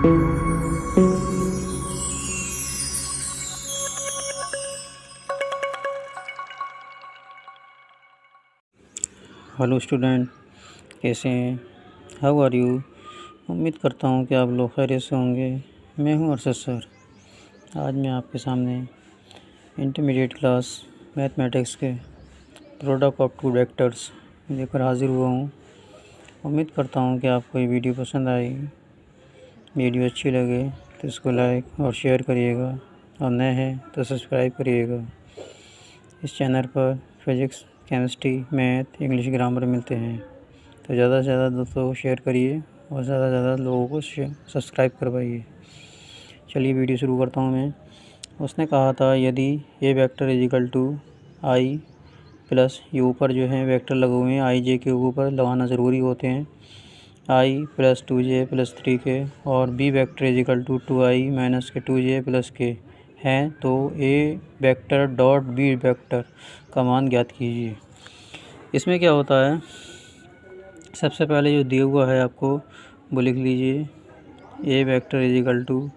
Hello student, कैसे हैं? How are you? उम्मीद करता हूँ कि आप लोग खैरियत से होंगे। मैं हूँ अरशद सर। आज मैं आपके सामने इंटरमीडिएट क्लास मैथमेटिक्स के प्रोडक्ट ऑफ टू वेक्टर्स लेकर हाज़िर हुआ हूँ। उम्मीद करता हूँ कि आपको ये वीडियो पसंद आई। वीडियो अच्छी लगे तो इसको लाइक और शेयर करिएगा, और नए हैं तो सब्सक्राइब करिएगा। इस चैनल पर physics, chemistry, math, English, grammar मिलते हैं, तो ज़्यादा से ज़्यादा दोस्तों को शेयर करिए और ज़्यादा से ज़्यादा लोगों को सब्सक्राइब करवाइए। चलिए वीडियो शुरू करता हूँ मैं। उसने कहा था यदि A vector is equal to i plus, ये ऊपर जो है वेक्टर लगे हुए हैं, आई जे के ऊपर लगाना ज़रूरी होते हैं, आई प्लस 2j प्लस 3k, और B vector is equal to 2i minus के 2j प्लस k हैं, तो A vector dot B vector का मान ज्ञात कीजिए। इसमें क्या होता है, सबसे पहले जो दिया हुआ है आपको वो लिख लीजिए। A vector is equal to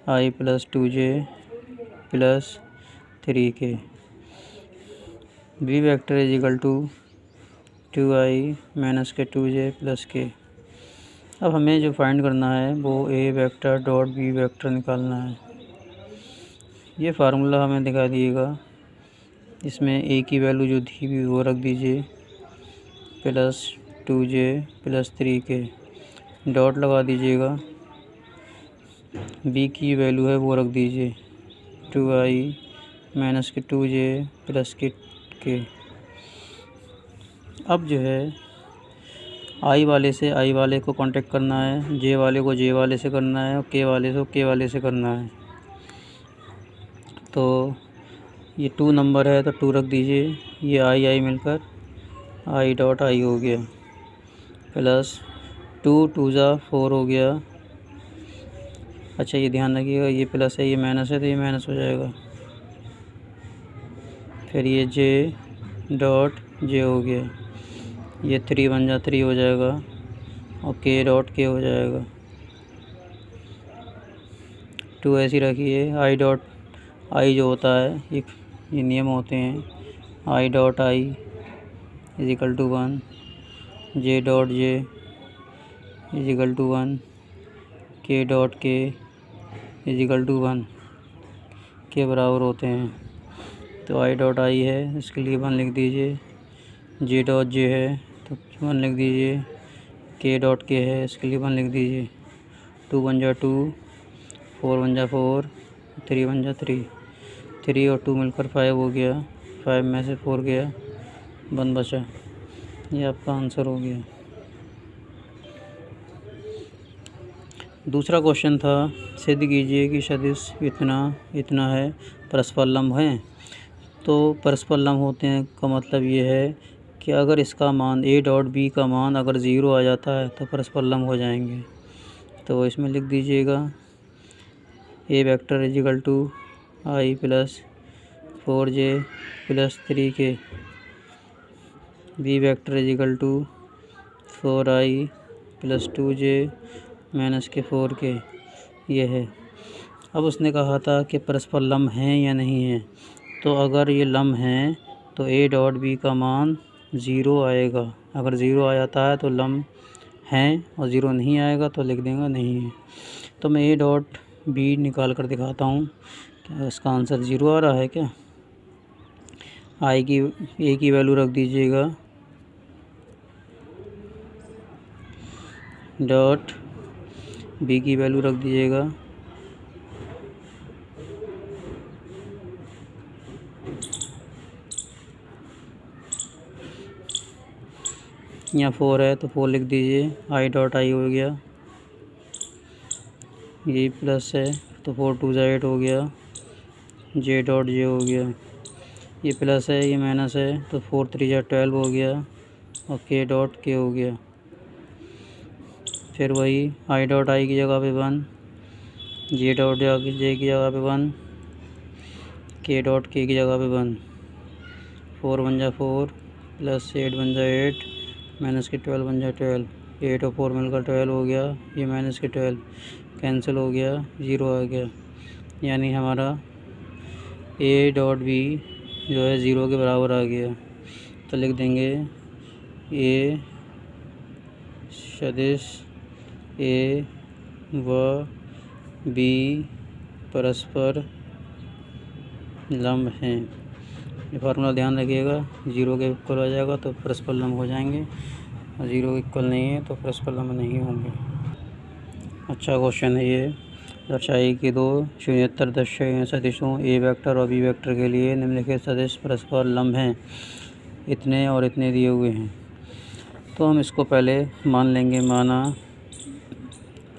i plus 2j plus 3k, B vector is equal to 2i minus के 2j प्लस k। अब हमें जो फाइंड करना है वो ए वेक्टर डॉट बी वेक्टर निकालना है। ये फार्मूला हमें दिखा दिएगा। इसमें ए की वैल्यू जो दी हुई वो रख दीजिए, plus 2j plus 3k, dot लगा दीजिएगा। बी की वैल्यू है वो रख दीजिए 2i माइनस के 2j प्लस के। अब जो है आई वाले से आई वाले को कांटेक्ट करना है, जे वाले को जे वाले से करना है, और के वाले को के वाले से करना है। तो ये 2 नंबर है तो 2 रख दीजिए। ये आई मिलकर आई डॉट आई हो गया, प्लस 2 2 जा 4 हो गया। अच्छा, ये ध्यान रखिएगा, ये प्लस है ये माइनस है तो ये माइनस हो जाएगा। फिर ये जे डॉट जे हो गया, ये 3 1 जा 3 हो जाएगा, और के डॉट के हो जाएगा। 2 ऐसी रखिए। आई डॉट आई जो होता है, ये नियम होते हैं, I dot I is equal to 1, J dot J is equal to 1, K dot के इज इक्वल टू 1 के बराबर होते हैं। तो आई डॉट आई है, इसके लिए 1 लिख दीजिए। जे डॉट जे है तो 1 लिख दीजिए। के डॉट के है, इसके लिए 1 लिख दीजिए। 2 1 जा 2, 4 1 जा 4, 3 1 जा 3, 3 और 2 मिलकर 5 हो गया। 5 में से 4 गया, 1 बचा। ये आपका आंसर हो गया। दूसरा क्वेश्चन था, सिद्ध कीजिए कि सदिश इतना इतना है परस्पर लंब हैं। तो परस्पर लंब होते हैं का मतलब ये है कि अगर इसका मान ए डॉट बी का मान अगर 0 आ जाता है तो परस्पर लंब हो जाएंगे। तो इसमें लिख दीजिएगा A vector is equal to i plus 4j plus 3k, B vector is equal to 4i plus 2j minus k 4k, ये है। अब उसने कहा था कि परस्पर लंब हैं या नहीं हैं। तो अगर ये लंब हैं तो ए डॉट बी का मान 0 आएगा। अगर 0 आ जाता है तो लंब हैं, और 0 नहीं आएगा तो लिख देंगे नहीं है। तो मैं ए डॉट बी निकाल कर दिखाता हूँ। क्या इसका आंसर 0 आ रहा है क्या? आई की ए की वैल्यू रख दीजिएगा, डॉट बी की वैल्यू रख दीजिएगा, यहाँ 4 है तो 4 लिख दीजिए। आई डॉट आई हो गया, ये प्लस है तो 4 2 जा 8 हो गया। जे डॉट जे हो गया, ये प्लस है ये माइनस है तो 4 3 जा 12 हो गया, और के डॉट के हो गया। फिर वही आई डॉट आई की जगह पे 1, जे डॉट जे की जगह पे 1, के डॉट के की जगह पे 1, 4 1 जा 4 प्लस 8 1 जा 8 माइनस के 12 1 जा 12, 8 और 4 मिलकर 12 हो गया, ये माइनस के 12, कैंसिल हो गया, 0 आ गया, यानी हमारा ए डॉट बी जो है 0 के बराबर आ गया। तो लिख देंगे ए सदिश ए व बी परस्पर लंब हैं। ये फार्मूला ध्यान रखिएगा, 0 के इक्वल हो जाएगा तो परस्पर लंब हो जाएंगे, और 0 के इक्वल नहीं है तो परस्पर लंब नहीं होंगे। अच्छा क्वेश्चन है ये। दर्शाइए कि दो शून्येतर दर्शक सदिशों ए वेक्टर और बी वेक्टर के लिए निम्नलिखित सदिश परस्पर लंब हैं। इतने और इतने दिए हुए हैं, तो हम इसको पहले मान लेंगे। माना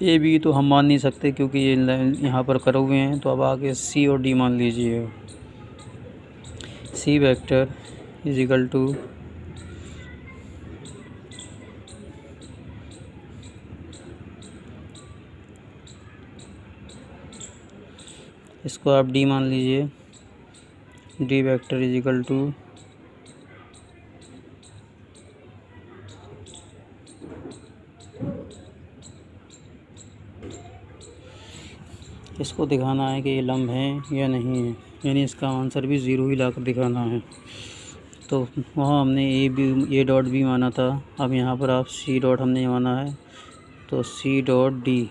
ए बी तो हम मान नहीं सकते क्योंकि ये यहाँ पर करे हुए हैं, तो अब आगे सी और डी मान लीजिए। C vector is equal to इसको आप डी मान लीजिए। D vector is equal to इसको दिखाना है कि ये लंब है या नहीं है, यानी इसका आंसर भी 0 ही ला कर दिखाना है। तो वहाँ हमने ए डॉट बी माना था, अब यहाँ पर आप सी डॉट हमने माना है, तो सी डॉट डी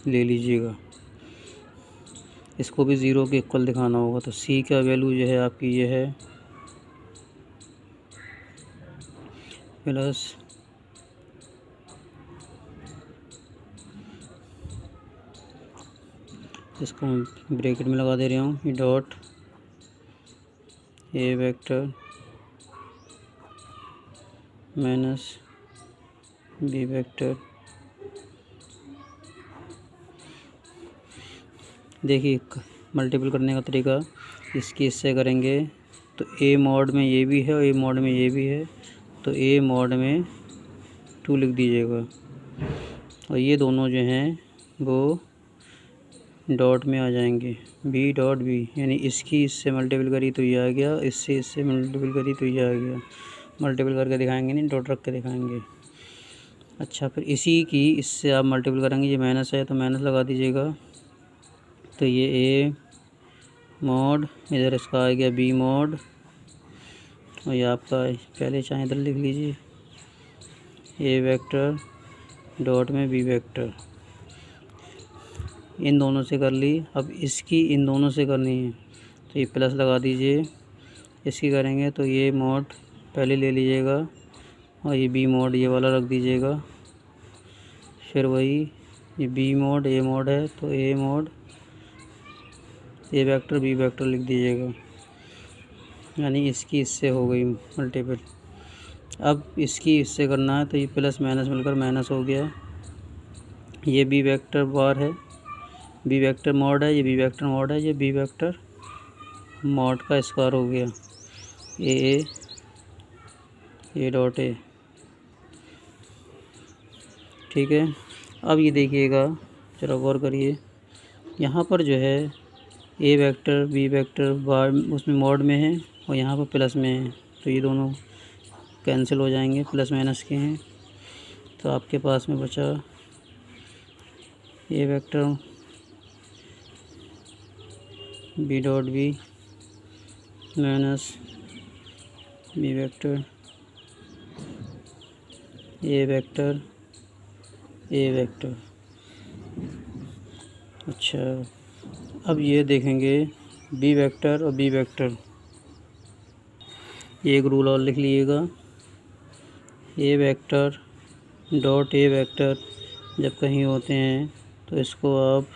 ले लीजिएगा। इसको भी 0 के इक्वल दिखाना होगा। तो सी का वैल्यू जो है आपकी ये है प्लस इसको ब्रैकेट में लगा दे रहा हूँ, dot A vector minus B vector. देखिए मल्टीपल करने का तरीका, इसकी इससे करेंगे तो ए मॉड में ये भी है और ए मॉड में ये भी है, तो ए मॉड में 2 लिख दीजिएगा, और ये दोनों जो हैं वो डॉट में आ जाएंगे, बी डॉट बी, यानी इसकी इससे मल्टीपल करी तो ये आ गया, इससे इससे मल्टीपल करी तो ये आ गया। मल्टीपल करके दिखाएंगे नहीं, डॉट रख के दिखाएंगे। अच्छा, फिर इसी की इससे आप मल्टीपल करेंगे, ये माइनस है तो माइनस लगा दीजिएगा, तो ये ए मॉड, इधर इसका आ गया बी मॉड, और ये आपका पहले चाहे इधर लिख लीजिए ए वेक्टर डॉट में बी वेक्टर। इन दोनों से कर ली, अब इसकी इन दोनों से करनी है, तो ये प्लस लगा दीजिए। इसकी करेंगे तो ये मॉड पहले ले लीजिएगा, और ये बी मॉड ये वाला रख दीजिएगा। फिर वही ये बी मॉड ए मॉड है, तो A mod A vector B vector लिख दीजिएगा, यानी इसकी इससे हो गई मल्टीपल। अब इसकी इससे करना है, तो ये प्लस माइनस मिलकर माइनस हो गया। ये बी वेक्टर बार है, बी वेक्टर मॉड है, ये बी वेक्टर मॉड है, ये बी वेक्टर मॉड का स्क्वायर हो गया, ए डॉट ए। ठीक है, अब ये देखिएगा, चलो गौर करिए, यहाँ पर जो है ए वेक्टर बी वेक्टर बार उसमें मॉड में है और यहाँ पर प्लस में है, तो ये दोनों कैंसिल हो जाएंगे, प्लस माइनस के हैं। तो आपके पास में बचा A vector B dot B minus B vector A vector A vector. अच्छा, अब ये देखेंगे बी वेक्टर और बी वेक्टर, एक रूल और लिख लीजिएगा, A vector dot A vector जब कहीं होते हैं तो इसको आप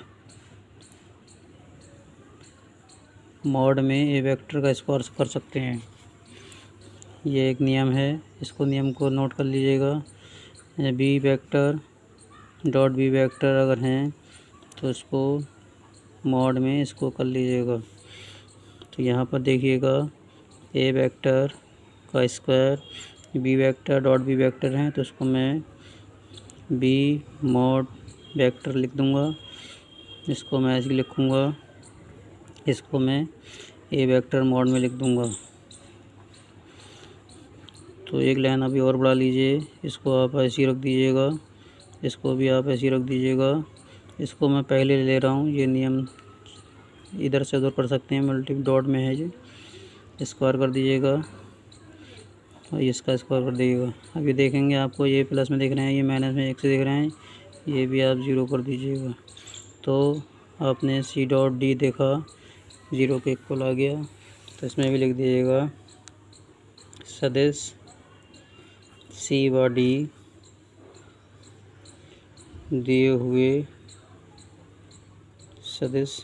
मॉड में ए वेक्टर का स्क्वायर कर सकते हैं। ये एक नियम है, इसको नियम को नोट कर लीजिएगा। B vector dot B vector अगर हैं तो इसको मॉड में इसको कर लीजिएगा। तो यहाँ पर देखिएगा ए वेक्टर का square B vector dot B vector हैं, तो इसको मैं बी मॉड वेक्टर लिख दूँगा, इसको मैं ऐसे लिखूँगा, इसको मैं ए वेक्टर मॉड में लिख दूँगा। तो एक लाइन अभी और बढ़ा लीजिए, इसको आप ऐसे रख दीजिएगा, इसको भी आप ऐसे रख दीजिएगा, इसको मैं पहले ले रहा हूँ, ये नियम इधर से उधर कर सकते हैं, मल्टी डॉट में है जी। स्क्वायर कर दीजिएगा और इसका स्क्वायर कर दीजिएगा। अभी देखेंगे आपको ये प्लस में दिख रहे हैं, ये माइनस में 1 से दिख रहे हैं, ये भी आप 0 कर दीजिएगा। तो आपने सी डॉट डी देखा 0 के इक्वल आ गया। तो इसमें भी लिख दीजिएगा सदिश सी व डी दिए हुए सदिश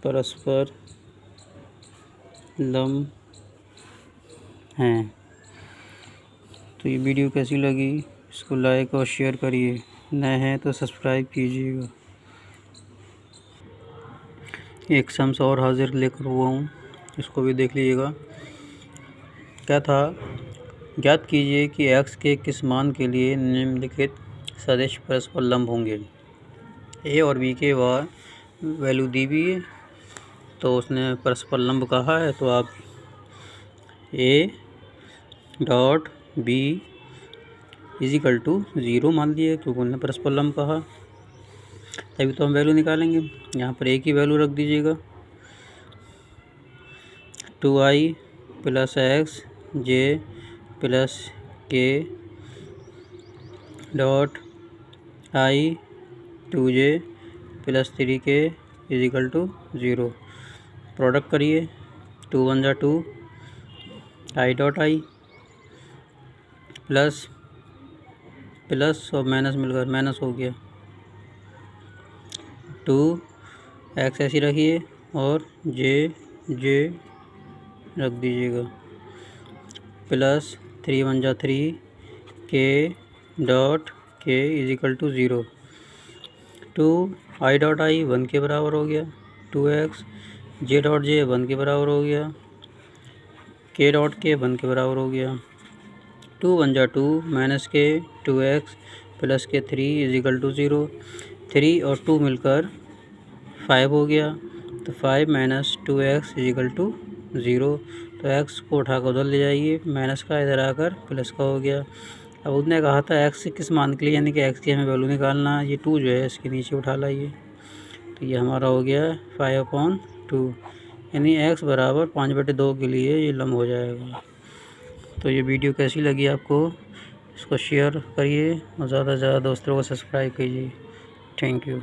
परस्पर लंब हैं। तो ये वीडियो कैसी लगी, इसको लाइक और शेयर करिए, नए हैं तो सब्सक्राइब कीजिएगा। एक सम्स और हाजिर लेकर हुआ हूँ, इसको भी देख लीजिएगा। क्या था, ज्ञात कीजिए कि x के किस मान के लिए निम्नलिखित सदिश परस्पर लंब होंगे। a और b के वैल्यू दी हुई है, तो उसने परस्पर लंब कहा है, तो आप a dot b is equal to 0 मान लिए, क्योंकि उन्होंने परस्पर लंब कहा। तभी तो हम वैल्यू निकालेंगे। यहाँ पर a की वैल्यू रख दीजिएगा 2i plus x j plus k dot i 2j plus 3k is equal to 0। Product करिए, 2 1 जा 2, i dot i plus plus और माइनस मिलकर माइनस हो गया, 2x ऐसी रखिए और j रख दीजिएगा, प्लस 3 1 जा 3, k dot k is equal to 0। 2 i dot i 1 के बराबर हो गया, 2x j डॉट j 1 के बराबर हो गया, k डॉट k 1 के बराबर हो गया, 2 1 जा 2 माइनस k 2x प्लस के 3 इजिकल टू 0। 3 और 2 मिलकर 5 हो गया, तो 5 माइनस 2x इजिकल टू 0। तो x को उठाकर उधर ले जाइए, माइनस का इधर आकर प्लस का हो गया। अब उसने कहा था x किस मान के लिए, यानी कि x की हमें वैल्यू निकालना है। ये 2 जो है इसके नीचे उठा लाइए, तो ये हमारा हो गया 5/2, यानी x बराबर 5/2 के लिए ये लंब हो जाएगा। तो ये वीडियो कैसी लगी आपको, इसको शेयर करिए और ज़्यादा से ज़्यादा दोस्तों को सब्सक्राइब कीजिए। Thank you.